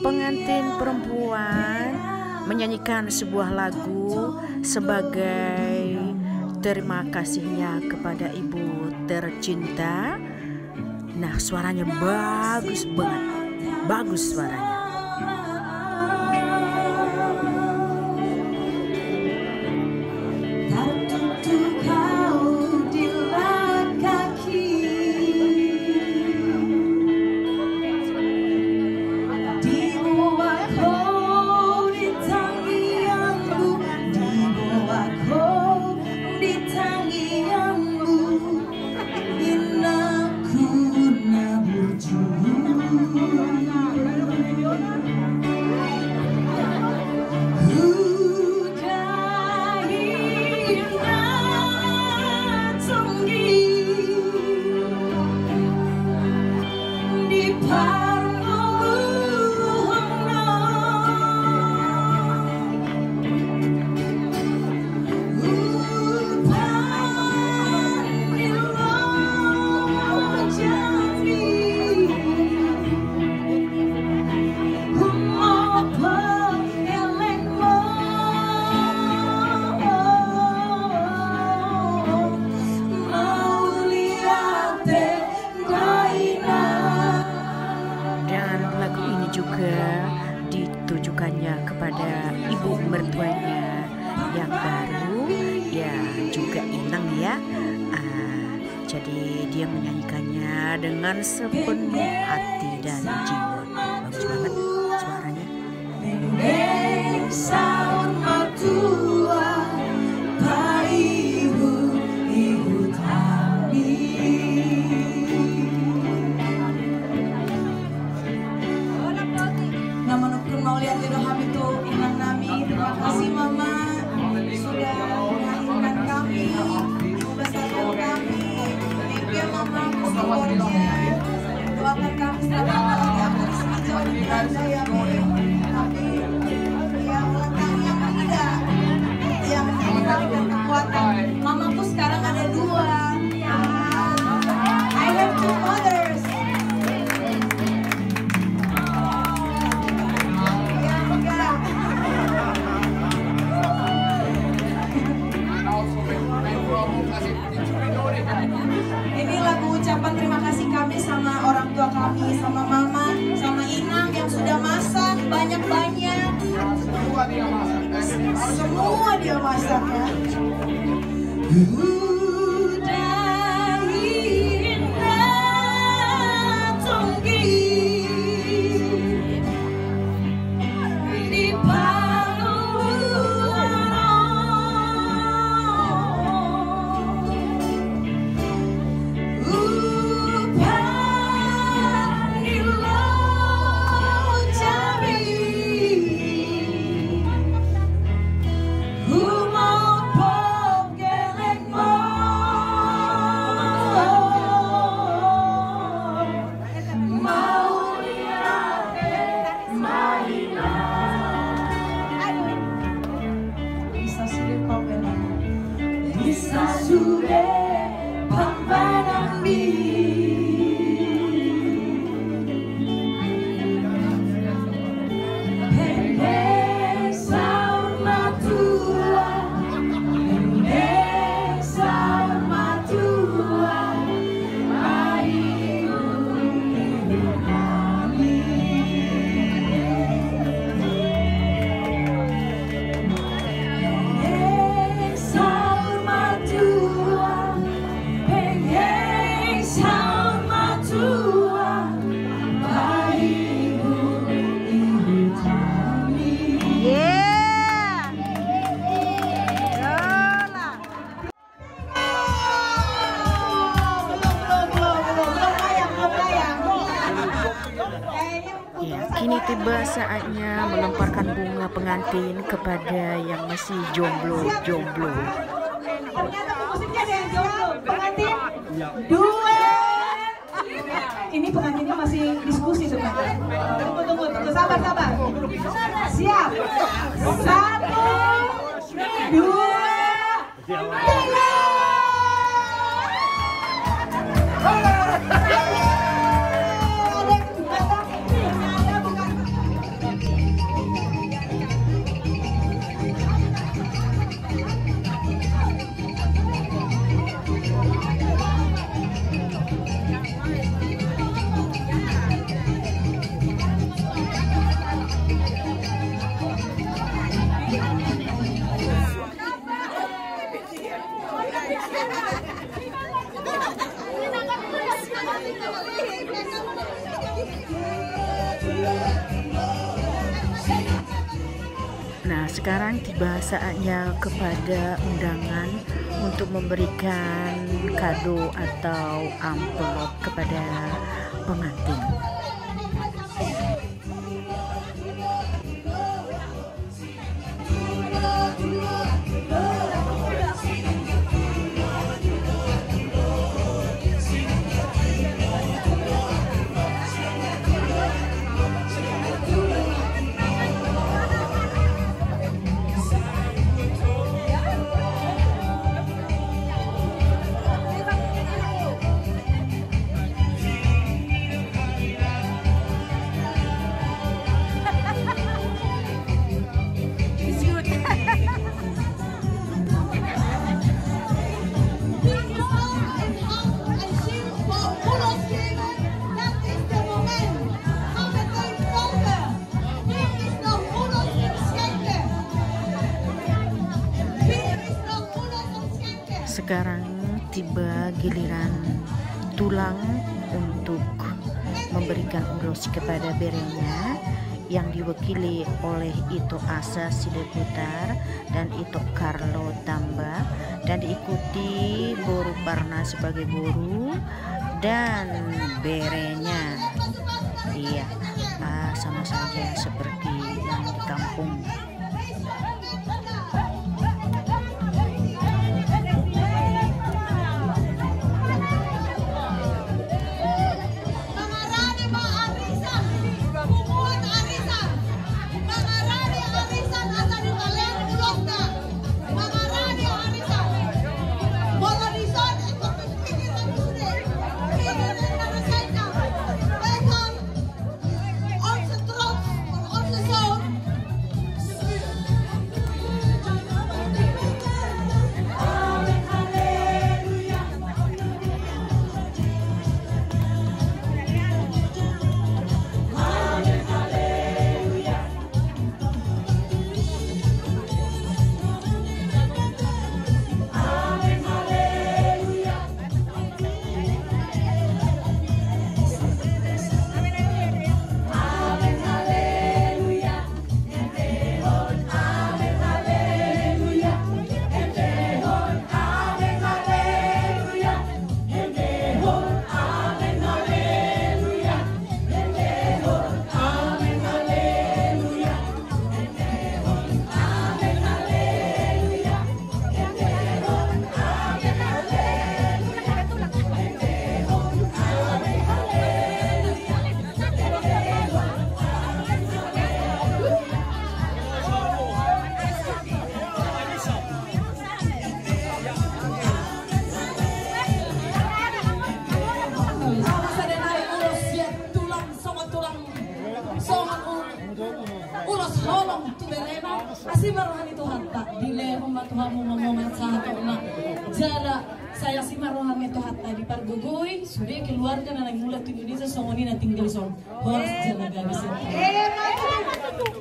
pengantin perempuan menyanyikan sebuah lagu sebagai terima kasihnya kepada ibu tercinta. Nah, suaranya bagus banget, bagus suaranya. Ditujukannya kepada ibu mertuanya yang baru, ya juga Inang ya. Jadi dia menyanyikannya dengan sepenuh hati dan jiwa. Bagus banget suaranya. Mau lihat video kami tuh Inang Nami. Terima kasih Mama sudah melahirkan kami, membesarkan kami. Thank you Mama supportnya. Doakan kami selalu yang bersih jauh di Belanda ya Mi. Tapi yang letak yang tidak, yang memberikan kekuatan. Mamaku sekarang ada 2. I have 2 mothers. Ini lagu ucapan terima kasih kami sama orang tua kami, sama Mama, sama Inang yang sudah masak banyak-banyak. Semua dia masak ya. Kini tiba saatnya melemparkan bunga pengantin kepada yang masih jomblo. Ternyata musiknya ada yang jomblo. Pengantin duet. Ini pengantinnya masih diskusi sebenarnya. Tunggu, sabar. Siap. 1, 2, 3. Nah, sekarang tiba saatnya kepada undangan untuk memberikan kado atau amplop kepada pengantin. Sekarang tiba giliran tulang untuk memberikan ulos kepada berenya yang diwakili oleh Ito Asa Sideputar dan Ito Carlo Tamba, dan diikuti Boru Parna sebagai boru dan berenya. Iya, sama saja seperti yang di kampung. Ulos holong tu berena asih marohani Tuhan tak dile rumah Tuhan mengomongan saat na jala saya si marohani Tuhan tak di pargogoi sudah keluarga anak muda Indonesia songoni na tinggal song horas jala garis.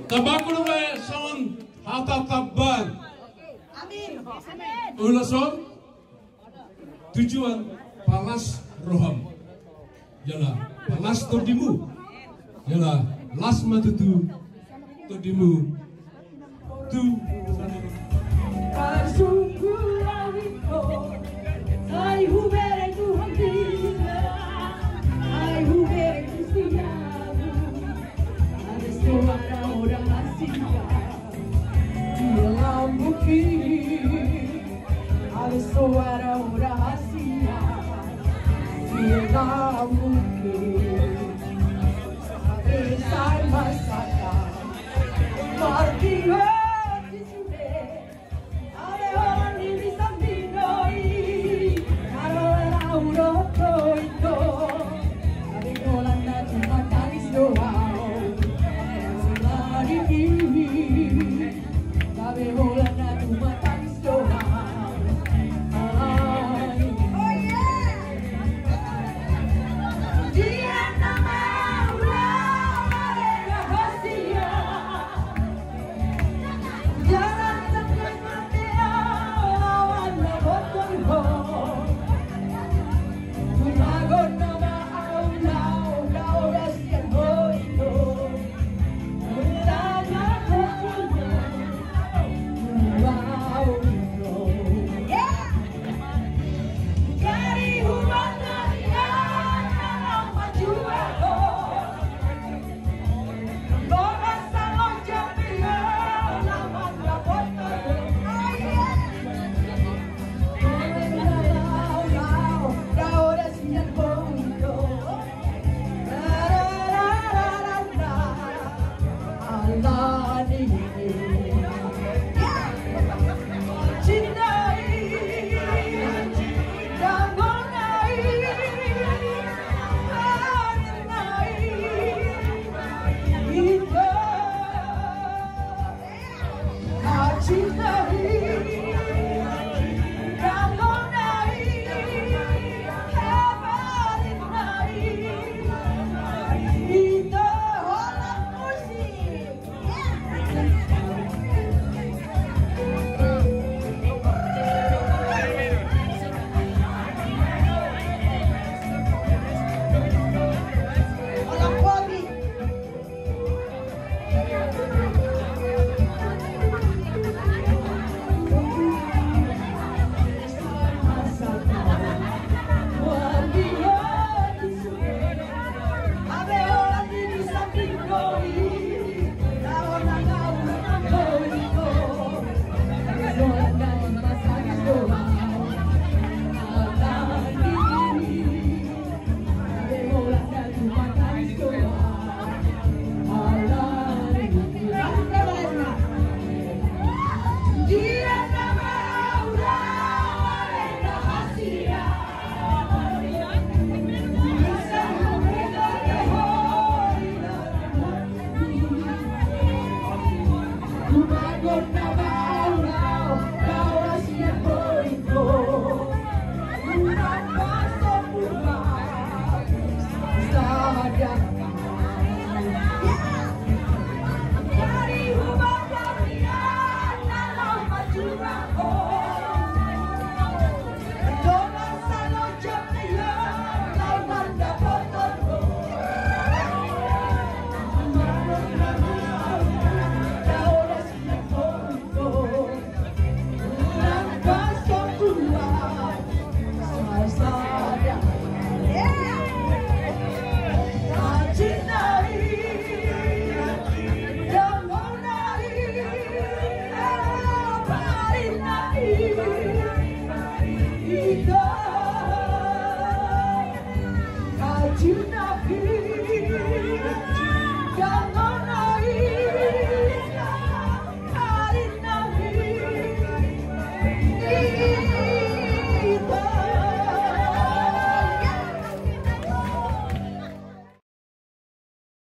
Tabakulu we son hata tabban. Amin. Ulason tujuan palas roham. Jala palas todimu. Jala las matutu todimu tu Kasungguh lahirku, hai hubere.